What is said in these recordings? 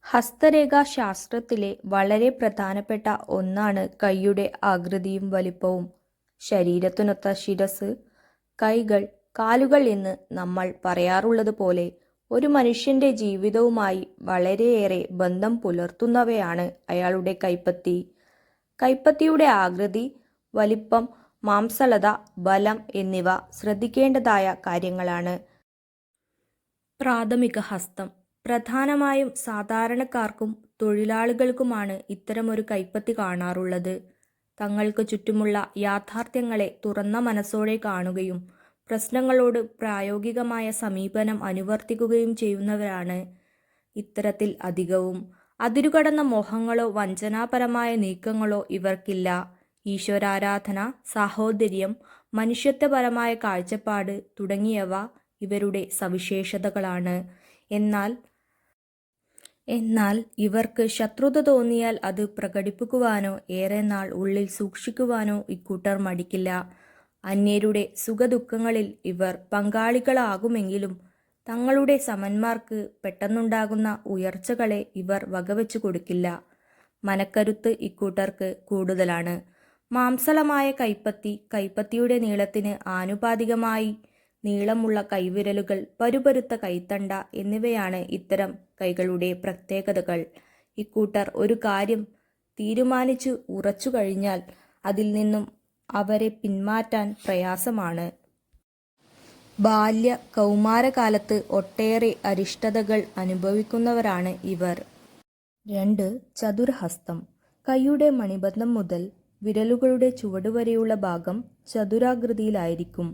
ഹസ്തരേഖാശാസ്ത്രത്തിലെ വളരെ പ്രധാനപ്പെട്ട ഒന്നാണ് കൈയുടെ ആകൃതിയും വലിപ്പവും. ശരീരത്തിനൊത്ത ശിരസ്, കൈകൾ, കാലുകൾ എന്ന് നമ്മൾ പറയാറുള്ളതുപോലെ ഒരു മനുഷ്യന്റെ ജീവിതവുമായി വളരെയേറെ ബന്ധം പുലർത്തുന്നവയാണ് അയാളുടെ കൈപ്പത്തി. കൈപ്പത്തിയുടെ ആകൃതി, വലിപ്പം, മാംസളത, ബലം എന്നിവ ശ്രദ്ധിക്കേണ്ടതായ കാര്യങ്ങളാണ്. പ്രാഥമിക ഹസ്തം. പ്രധാനമായും സാധാരണക്കാർക്കും തൊഴിലാളികൾക്കുമാണ് ഇത്തരമൊരു കൈപ്പത്തി കാണാറുള്ളത്. തങ്ങൾക്ക് ചുറ്റുമുള്ള യാഥാർത്ഥ്യങ്ങളെ തുറന്ന മനസ്സോടെ കാണുകയും പ്രശ്നങ്ങളോട് പ്രായോഗികമായ സമീപനം അനുവർത്തിക്കുകയും ചെയ്യുന്നവരാണ് ഇത്തരത്തിൽ അധികവും. അതിരുകടന്ന മോഹങ്ങളോ വഞ്ചനാപരമായ നീക്കങ്ങളോ ഇവർക്കില്ല. ഈശ്വരാരാധന, സാഹോദര്യം, മനുഷ്യത്വപരമായ കാഴ്ചപ്പാട് തുടങ്ങിയവ ഇവരുടെ സവിശേഷതകളാണ്. എന്നാൽ ഇവർക്ക് ശത്രുത തോന്നിയാൽ അത് പ്രകടിപ്പിക്കുവാനോ ഏറെ നാൾ ഉള്ളിൽ സൂക്ഷിക്കുവാനോ ഇക്കൂട്ടർ മടിക്കില്ല. അന്യരുടെ സുഖദുഃഖങ്ങളിൽ ഇവർ പങ്കാളികളാകുമെങ്കിലും തങ്ങളുടെ സമന്മാർക്ക് പെട്ടെന്നുണ്ടാകുന്ന ഉയർച്ചകളെ ഇവർ വകവെച്ചു കൊടുക്കില്ല. മനക്കരുത്ത് ഇക്കൂട്ടർക്ക് കൂടുതലാണ്. മാംസളമായ കൈപ്പത്തി, കൈപ്പത്തിയുടെ നീളത്തിന് ആനുപാതികമായി നീളമുള്ള കൈവിരലുകൾ, പരുപരുത്ത കൈത്തണ്ട എന്നിവയാണ് ഇത്തരം കൈകളുടെ പ്രത്യേകതകൾ. ഇക്കൂട്ടർ ഒരു കാര്യം തീരുമാനിച്ചു ഉറച്ചു കഴിഞ്ഞാൽ അതിൽ നിന്നും അവരെ പിന്മാറ്റാൻ പ്രയാസമാണ്. ബാല്യ കൗമാരകാലത്ത് ഒട്ടേറെ അരിഷ്ടതകൾ അനുഭവിക്കുന്നവരാണ് ഇവർ. 2. ചതുരഹസ്തം. കൈയുടെ മണിബന്ധം മുതൽ വിരലുകളുടെ ചുവടുവരെയുള്ള ഭാഗം ചതുരാകൃതിയിലായിരിക്കും.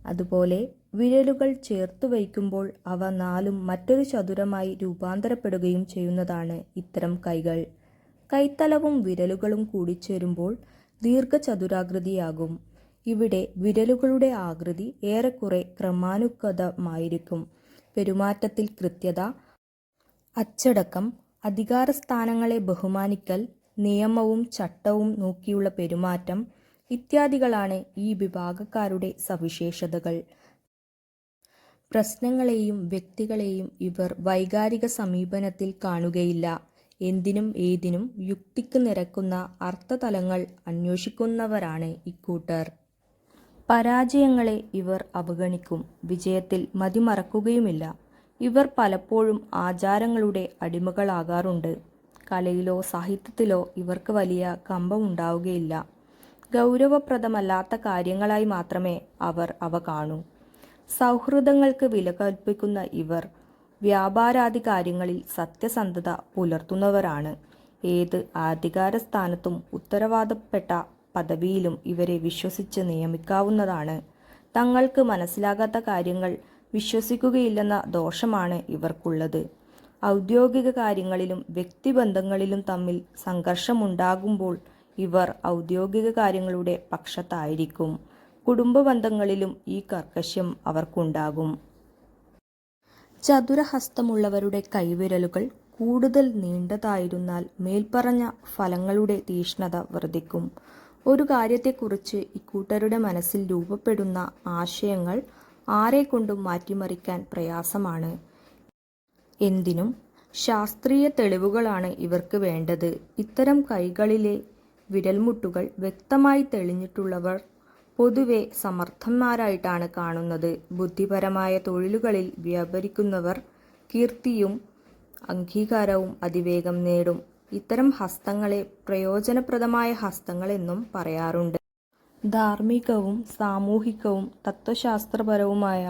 അതുപോലെ വിരലുകൾ ചേർത്തു വയ്ക്കുമ്പോൾ അവ നാലും മറ്റൊരു ചതുരമായി രൂപാന്തരപ്പെടുകയും ചെയ്യുന്നതാണ് ഇത്തരം കൈകൾ. കൈത്തലവും വിരലുകളും കൂടിച്ചേരുമ്പോൾ ദീർഘചതുരാകൃതിയാകും. ഇവിടെ വിരലുകളുടെ ആകൃതി ഏറെക്കുറെ ക്രമാനുഗതമായിരിക്കും. പെരുമാറ്റത്തിൽ കൃത്യത, അച്ചടക്കം, അധികാരസ്ഥാനങ്ങളെ ബഹുമാനിക്കൽ, നിയമവും ചട്ടവും നോക്കിയുള്ള പെരുമാറ്റം ഇത്യാദികളാണ് ഈ വിഭാഗക്കാരുടെ സവിശേഷതകൾ. പ്രശ്നങ്ങളെയും വ്യക്തികളെയും ഇവർ വൈകാരിക സമീപനത്തിൽ കാണുകയില്ല. എന്തിനും ഏതിനും യുക്തിക്ക് നിരക്കുന്ന അർത്ഥതലങ്ങൾ അന്വേഷിക്കുന്നവരാണ് ഇക്കൂട്ടർ. പരാജയങ്ങളെ ഇവർ അവഗണിക്കും. വിജയത്തിൽ മതിമറക്കുകയുമില്ല. ഇവർ പലപ്പോഴും ആചാരങ്ങളുടെ അടിമകളാകാറുണ്ട്. കലയിലോ സാഹിത്യത്തിലോ ഇവർക്ക് വലിയ കമ്പമുണ്ടാവുകയില്ല. ഗൗരവപ്രദമല്ലാത്ത കാര്യങ്ങളായി മാത്രമേ അവർ അവ കാണൂ. സൗഹൃദങ്ങൾക്ക് വില കൽപ്പിക്കുന്ന ഇവർ വ്യാപാരാദി കാര്യങ്ങളിൽ സത്യസന്ധത പുലർത്തുന്നവരാണ്. ഏത് അധികാരസ്ഥാനത്തും ഉത്തരവാദപ്പെട്ട പദവിയിലും ഇവരെ വിശ്വസിച്ച് നിയമിക്കാവുന്നതാണ്. തങ്ങൾക്ക് മനസ്സിലാകാത്ത കാര്യങ്ങൾ വിശ്വസിക്കുകയില്ലെന്ന ദോഷമാണ് ഇവർക്കുള്ളത്. ഔദ്യോഗിക കാര്യങ്ങളിലും വ്യക്തിബന്ധങ്ങളിലും തമ്മിൽ സംഘർഷമുണ്ടാകുമ്പോൾ ഇവർ ഔദ്യോഗിക കാര്യങ്ങളുടെ പക്ഷത്തായിരിക്കും. കുടുംബബന്ധങ്ങളിലും ഈ കർക്കശ്യം അവർക്കുണ്ടാകും. ചതുരഹസ്തമുള്ളവരുടെ കൈവിരലുകൾ കൂടുതൽ നീണ്ടതായിരുന്നാൽ മേൽപ്പറഞ്ഞ ഫലങ്ങളുടെ തീക്ഷ്ണത വർദ്ധിക്കും. ഒരു കാര്യത്തെക്കുറിച്ച് ഇക്കൂട്ടരുടെ മനസ്സിൽ രൂപപ്പെടുന്ന ആശയങ്ങൾ ആരെക്കൊണ്ടും മാറ്റിമറിക്കാൻ പ്രയാസമാണ്. എന്തിനും ശാസ്ത്രീയ തെളിവുകളാണ് ഇവർക്ക് വേണ്ടത്. ഇത്തരം കൈകളിലെ വിരൽമുട്ടുകൾ വ്യക്തമായി തെളിഞ്ഞിട്ടുള്ളവർ പൊതുവെ സമർത്ഥന്മാരായിട്ടാണ് കാണുന്നത്. ബുദ്ധിപരമായ തൊഴിലുകളിൽ വ്യാപരിക്കുന്നവർ കീർത്തിയും അംഗീകാരവും അതിവേഗം നേടും. ഇത്തരം ഹസ്തങ്ങളെ പ്രയോജനപ്രദമായ ഹസ്തങ്ങളെന്നും പറയാറുണ്ട്. ധാർമ്മികവും സാമൂഹികവും തത്വശാസ്ത്രപരവുമായ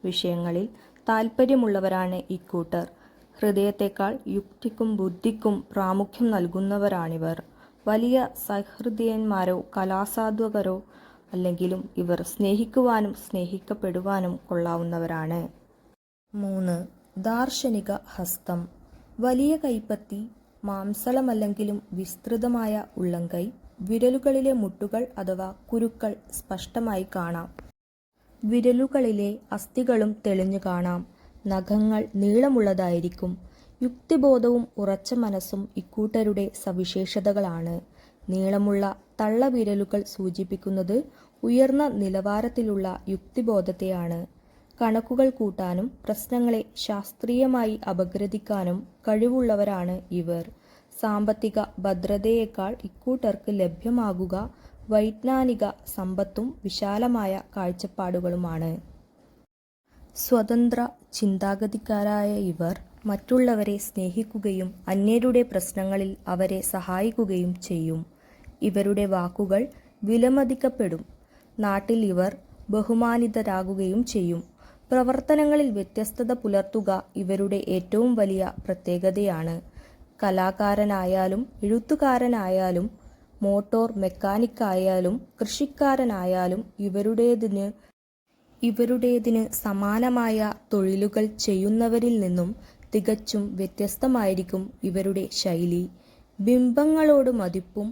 വിഷയങ്ങളിൽ താൽപ്പര്യമുള്ളവരാണ് ഇക്കൂട്ടർ. ഹൃദയത്തെക്കാൾ യുക്തിക്കും ബുദ്ധിക്കും പ്രാമുഖ്യം നൽകുന്നവരാണിവർ. വലിയ സഹൃദയന്മാരോ കലാസാധകരോ അല്ലെങ്കിലും ഇവർ സ്നേഹിക്കുവാനും സ്നേഹിക്കപ്പെടുവാനും കൊള്ളാവുന്നവരാണ്. 3. ദാർശനിക ഹസ്തം. വലിയ കൈപ്പത്തി, മാംസളമല്ലെങ്കിലും വിസ്തൃതമായ ഉള്ളംകൈ, വിരലുകളിലെ മുട്ടുകൾ അഥവാ കുരുക്കൾ സ്പഷ്ടമായി കാണാം. വിരലുകളിലെ അസ്ഥികളും തെളിഞ്ഞു കാണാം. നഖങ്ങൾ നീളമുള്ളതായിരിക്കും. യുക്തിബോധവും ഉറച്ച മനസ്സും ഇക്കൂട്ടരുടെ സവിശേഷതകളാണ്. നീളമുള്ള തള്ളവിരലുകൾ സൂചിപ്പിക്കുന്നത് ഉയർന്ന നിലവാരത്തിലുള്ള യുക്തിബോധത്തെയാണ്. കണക്കുകൾ കൂട്ടാനും പ്രശ്നങ്ങളെ ശാസ്ത്രീയമായി അപഗ്രഥിക്കാനും കഴിവുള്ളവരാണ് ഇവർ. സാമ്പത്തിക ഭദ്രതയേക്കാൾ ഇക്കൂട്ടർക്ക് ലഭ്യമാകുക വൈജ്ഞാനിക സമ്പത്തും വിശാലമായ കാഴ്ചപ്പാടുകളുമാണ്. സ്വതന്ത്ര ചിന്താഗതിക്കാരായ ഇവർ മറ്റുള്ളവരെ സ്നേഹിക്കുകയും അന്യരുടെ പ്രശ്നങ്ങളിൽ അവരെ സഹായിക്കുകയും ചെയ്യും. ഇവരുടെ വാക്കുകൾ വിലമതിക്കപ്പെടും. നാട്ടിൽ ഇവർ ബഹുമാനിതരാകുകയും ചെയ്യും. പ്രവർത്തനങ്ങളിൽ വ്യത്യസ്തത പുലർത്തുക ഇവരുടെ ഏറ്റവും വലിയ പ്രത്യേകതയാണ്. കലാകാരനായാലും എഴുത്തുകാരനായാലും മോട്ടോർ മെക്കാനിക്കായാലും കൃഷിക്കാരനായാലും ഇവരുടേതിന് സമാനമായ തൊഴിലുകൾ ചെയ്യുന്നവരിൽ നിന്നും തികച്ചും വ്യത്യസ്തമായിരിക്കും ഇവരുടെ ശൈലി. ബിംബങ്ങളോട് മതിപ്പും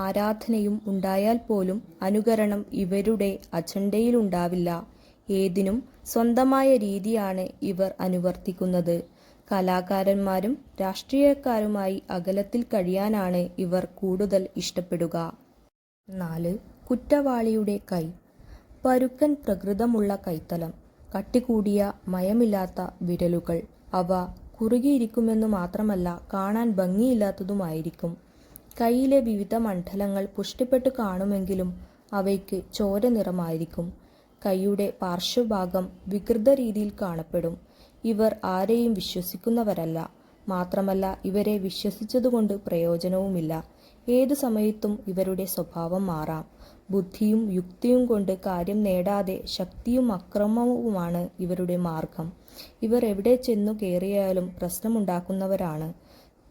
ആരാധനയും ഉണ്ടായാൽ പോലും അനുകരണം ഇവരുടെ അജണ്ടയിലുണ്ടാവില്ല. ഏതിനും സ്വന്തമായ രീതിയാണ് ഇവർ അനുവർത്തിക്കുന്നത്. കലാകാരന്മാരും രാഷ്ട്രീയക്കാരുമായി അകലത്തിൽ കഴിയാനാണ് ഇവർ കൂടുതൽ ഇഷ്ടപ്പെടുക. 4. കുറ്റവാളിയുടെ കൈ. പരുക്കൻ പ്രകൃതമുള്ള കൈത്തലം, കട്ടികൂടിയ മയമില്ലാത്ത വിരലുകൾ. അവ കുറുകിയിരിക്കുമെന്നു മാത്രമല്ല കാണാൻ ഭംഗിയില്ലാത്തതുമായിരിക്കും. കൈയിലെ വിവിധ മണ്ഡലങ്ങൾ പുഷ്ടിപ്പെട്ടു കാണുമെങ്കിലും അവയ്ക്ക് ചോര നിറമായിരിക്കും. കൈയുടെ പാർശ്വഭാഗം വികൃത രീതിയിൽ കാണപ്പെടും. ഇവർ ആരെയും വിശ്വസിക്കുന്നവരല്ല. മാത്രമല്ല ഇവരെ വിശ്വസിച്ചതുകൊണ്ട് പ്രയോജനവുമില്ല. ഏതു സമയത്തും ഇവരുടെ സ്വഭാവം മാറാം. ബുദ്ധിയും യുക്തിയും കൊണ്ട് കാര്യം നേടാതെ ശക്തിയും അക്രമവുമാണ് ഇവരുടെ മാർഗം. ഇവർ എവിടെ ചെന്നു കയറിയാലും പ്രശ്നമുണ്ടാക്കുന്നവരാണ്.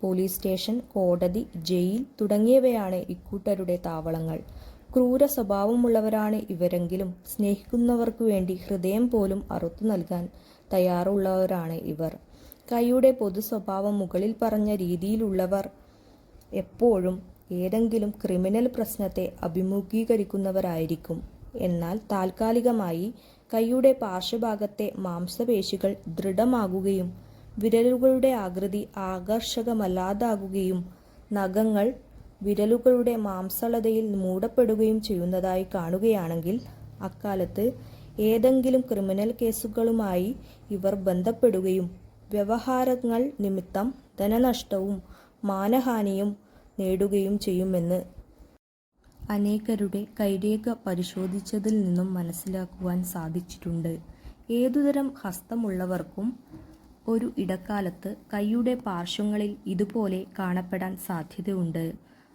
പോലീസ് സ്റ്റേഷൻ, കോടതി, ജയിൽ തുടങ്ങിയവയാണ് ഇക്കൂട്ടരുടെ താവളങ്ങൾ. ക്രൂര സ്വഭാവമുള്ളവരാണ് ഇവരെങ്കിലും സ്നേഹിക്കുന്നവർക്കു വേണ്ടി ഹൃദയം പോലും അറുത്തു നൽകാൻ തയ്യാറുള്ളവരാണ് ഇവർ. കൈയുടെ പൊതു സ്വഭാവം മുകളിൽ പറഞ്ഞ രീതിയിലുള്ളവർ എപ്പോഴും ഏതെങ്കിലും ക്രിമിനൽ പ്രശ്നത്തെ അഭിമുഖീകരിക്കുന്നവരായിരിക്കും. എന്നാൽ താൽക്കാലികമായി കൈയുടെ പാർശ്വഭാഗത്തെ മാംസപേശികൾ ദൃഢമാകുകയും വിരലുകളുടെ ആകൃതി ആകർഷകമല്ലാതാകുകയും നഖങ്ങൾ വിരലുകളുടെ മാംസളതയിൽ മൂടപ്പെടുകയും ചെയ്യുന്നതായി കാണുകയാണെങ്കിൽ അക്കാലത്ത് ഏതെങ്കിലും ക്രിമിനൽ കേസുകളുമായി ഇവർ ബന്ധപ്പെടുകയും വ്യവഹാരങ്ങൾ നിമിത്തം ധനനഷ്ടവും മാനഹാനിയും നേടുകയും ചെയ്യുമെന്ന് അനേകരുടെ കൈരേഖ പരിശോധിച്ചതിൽ നിന്നും മനസ്സിലാക്കുവാൻ സാധിച്ചിട്ടുണ്ട്. ഏതുതരം ഹസ്തമുള്ളവർക്കും ഒരു ഇടക്കാലത്ത് കൈയുടെ പാർശ്വങ്ങളിൽ ഇതുപോലെ കാണപ്പെടാൻ സാധ്യതയുണ്ട്.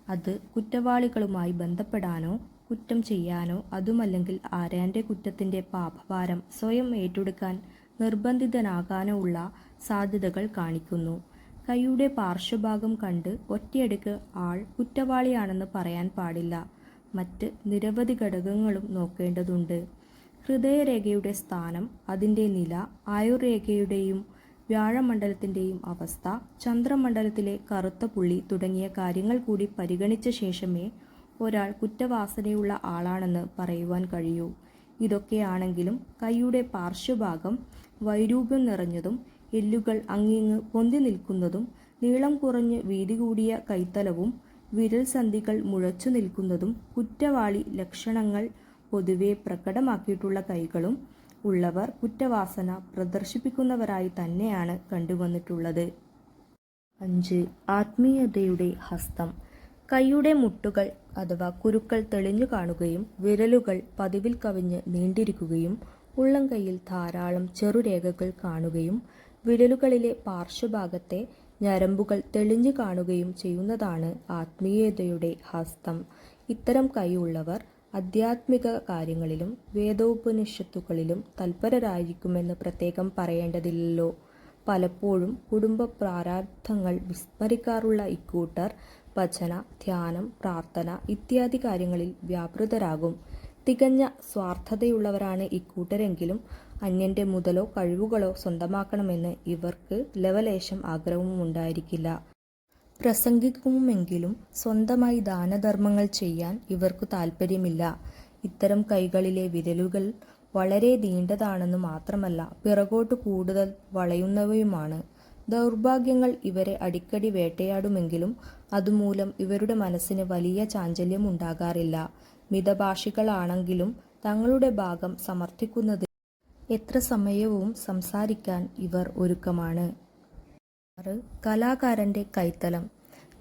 അത് കുറ്റവാളികളുമായി ബന്ധപ്പെടാനോ കുറ്റം ചെയ്യാനോ അതുമല്ലെങ്കിൽ ആരാന്റെ കുറ്റത്തിന്റെ പാപഭാരം സ്വയം ഏറ്റെടുക്കാൻ നിർബന്ധിതനാകാനോ ഉള്ള സാധ്യതകൾ കാണിക്കുന്നു. കൈയുടെ പാർശ്വഭാഗം കണ്ട് ഒറ്റയടിക്ക് ആൾ കുറ്റവാളിയാണെന്ന് പറയാൻ പാടില്ല. മറ്റ് നിരവധി ഘടകങ്ങളും നോക്കേണ്ടതുണ്ട്. ഹൃദയരേഖയുടെ സ്ഥാനം, അതിൻ്റെ നില, ആയുർരേഖയുടെയും വ്യാഴമണ്ഡലത്തിൻ്റെയും അവസ്ഥ, ചന്ദ്രമണ്ഡലത്തിലെ കറുത്ത പുള്ളി തുടങ്ങിയ കാര്യങ്ങൾ കൂടി പരിഗണിച്ച ശേഷമേ ഒരാൾ കുറ്റവാസനയുള്ള ആളാണെന്ന് പറയുവാൻ കഴിയൂ. ഇതൊക്കെയാണെങ്കിലും കൈയുടെ പാർശ്വഭാഗം വൈരൂപ്യം നിറഞ്ഞതും എല്ലുകൾ അങ്ങിങ്ങ് പൊന്തി നിൽക്കുന്നതും നീളം കുറഞ്ഞ് വീതി കൂടിയ കൈത്തലവും വിരൽ സന്ധികൾ മുഴച്ചു നിൽക്കുന്നതും കുറ്റവാളി ലക്ഷണങ്ങൾ പൊതുവെ പ്രകടമാക്കിയിട്ടുള്ള കൈകളും ഉള്ളവർ കുറ്റവാസന പ്രദർശിപ്പിക്കുന്നവരായി തന്നെയാണ് കണ്ടുവന്നിട്ടുള്ളത്. 5. ആത്മീയതയുടെ ഹസ്തം. കൈയുടെ മുട്ടുകൾ അഥവാ കുരുക്കൾ തെളിഞ്ഞു കാണുകയും വിരലുകൾ പതിവിൽ കവിഞ്ഞ് നീണ്ടിരിക്കുകയും ഉള്ളംകൈയിൽ ധാരാളം ചെറുരേഖകൾ കാണുകയും വിരലുകളിലെ പാർശ്വഭാഗത്തെ ഞരമ്പുകൾ തെളിഞ്ഞു കാണുകയും ചെയ്യുന്നതാണ് ആത്മീയതയുടെ ഹസ്തം. ഇത്തരം കൈ ഉള്ളവർ ആധ്യാത്മിക കാര്യങ്ങളിലും വേദോപനിഷത്തുകളിലും തൽപരരായിരിക്കുമെന്ന് പ്രത്യേകം പറയേണ്ടതില്ലല്ലോ. പലപ്പോഴും കുടുംബ പ്രാരാബ്ധങ്ങൾ വിസ്മരിക്കാറുള്ള ഇക്കൂട്ടർ ഭജന, ധ്യാനം, പ്രാർത്ഥന ഇത്യാദി കാര്യങ്ങളിൽ വ്യാപൃതരാകും. തികഞ്ഞ സ്വാർത്ഥതയുള്ളവരാണ് ഇക്കൂട്ടരെങ്കിലും അന്യന്റെ മുതലോ കഴിവുകളോ സ്വന്തമാക്കണമെന്ന് ഇവർക്ക് ലവലേശം ആഗ്രഹവും ഉണ്ടായിരിക്കില്ല. പ്രസംഗിക്കുമെങ്കിലും സ്വന്തമായി ദാനധർമ്മങ്ങൾ ചെയ്യാൻ ഇവർക്കു താൽപ്പര്യമില്ല. ഇത്തരം കൈകളിലെ വിരലുകൾ വളരെ നീണ്ടതാണെന്നു മാത്രമല്ല പിറകോട്ട് കൂടുതൽ വളയുന്നവയുമാണ്. ദൗർഭാഗ്യങ്ങൾ ഇവരെ അടിക്കടി വേട്ടയാടുമെങ്കിലും അതുമൂലം ഇവരുടെ മനസ്സിന് വലിയ ചാഞ്ചല്യം ഉണ്ടാകാറില്ല. മിതഭാഷികളാണെങ്കിലും തങ്ങളുടെ ഭാഗം സമർത്ഥിക്കുന്നതിൽ എത്ര സമയവും സംസാരിക്കാൻ ഇവർ ഒരുക്കമാണ്. 6. കലാകാരന്റെ കൈത്തലം.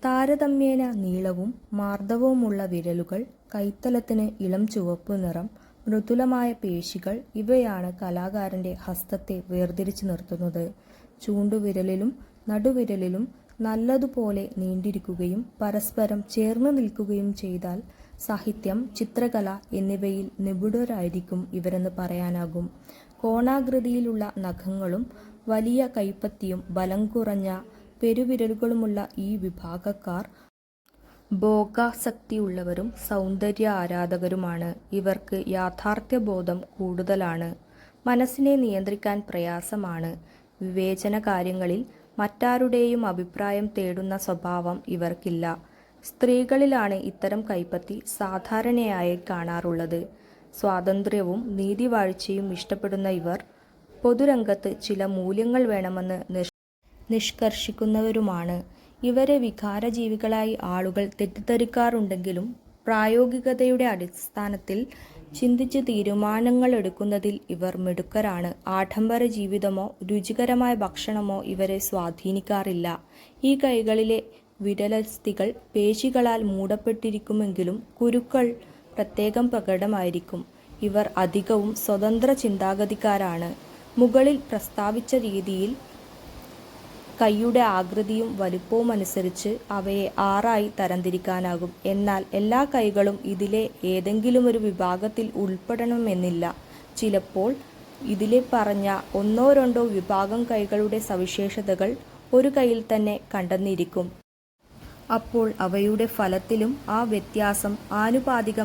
താരതമ്യേന നീളവും മാർദ്ദവവുമുള്ള വിരലുകൾ, കൈത്തലത്തിന് ഇളം ചുവപ്പ് നിറം, മൃദുലമായ പേശികൾ ഇവയാണ് കലാകാരന്റെ ഹസ്തത്തെ വേർതിരിച്ചു നിർത്തുന്നത്. ചൂണ്ടുവിരലിലും നടുവിരലിലും നല്ലതുപോലെ നീണ്ടിരിക്കുകയും പരസ്പരം ചേർന്ന് നിൽക്കുകയും ചെയ്താൽ സാഹിത്യം, ചിത്രകല എന്നിവയിൽ നിപുണരായിരിക്കും ഇവരെന്ന് പറയാനാകും. കോണാകൃതിയിലുള്ള നഖങ്ങളും വലിയ കൈപ്പത്തിയും ബലം കുറഞ്ഞ പെരുവിരലുകളുമുള്ള ഈ വിഭാഗക്കാർ ഭോഗാസക്തിയുള്ളവരും സൗന്ദര്യ ആരാധകരുമാണ്. ഇവർക്ക് യാഥാർത്ഥ്യബോധം കൂടുതലാണ്. മനസ്സിനെ നിയന്ത്രിക്കാൻ പ്രയാസമാണ്. വിവേചന കാര്യങ്ങളിൽ മറ്റാരുടെയും അഭിപ്രായം തേടുന്ന സ്വഭാവം ഇവർക്കില്ല. സ്ത്രീകളിലാണ് ഇത്തരം കൈപ്പത്തി സാധാരണയായി കാണാറുള്ളത്. സ്വാതന്ത്ര്യവും നീതിവാഴ്ചയും ഇഷ്ടപ്പെടുന്ന ഇവർ പൊതുരംഗത്ത് ചില മൂല്യങ്ങൾ വേണമെന്ന് നിഷ്കർഷിക്കുന്നവരുമാണ്. ഇവരെ വികാരജീവികളായി ആളുകൾ തെറ്റിദ്ധരിക്കാറുണ്ടെങ്കിലും പ്രായോഗികതയുടെ അടിസ്ഥാനത്തിൽ ചിന്തിച്ച് തീരുമാനങ്ങളെടുക്കുന്നതിൽ ഇവർ മിടുക്കരാണ്. ആഡംബര ജീവിതമോ രുചികരമായ ഭക്ഷണമോ ഇവരെ സ്വാധീനിക്കാറില്ല. ഈ കൈകളിലെ വിരലസ്ഥികൾ പേശികളാൽ മൂടപ്പെട്ടിരിക്കുമെങ്കിലും കുരുക്കൾ പ്രത്യേകം പ്രകടമായിരിക്കും. ഇവർ അധികവും സ്വതന്ത്ര ചിന്താഗതിക്കാരാണ്. മുകളിൽ പ്രസ്താവിച്ച രീതിയിൽ കൈയുടെ ആകൃതിയും വലിപ്പവുമനുസരിച്ച് അവയെ 6 ആയി തരംതിരിക്കാനാകും. എന്നാൽ എല്ലാ കൈകളും ഇതിലെ ഏതെങ്കിലുമൊരു വിഭാഗത്തിൽ ഉൾപ്പെടണമെന്നില്ല. ചിലപ്പോൾ ഇതിലെ പറഞ്ഞ 1-2 വിഭാഗം കൈകളുടെ സവിശേഷതകൾ ഒരു കൈയിൽ തന്നെ കണ്ടെന്നിരിക്കും. അപ്പോൾ അവയുടെ ഫലത്തിലും ആ വ്യത്യാസം ആനുപാതികമായി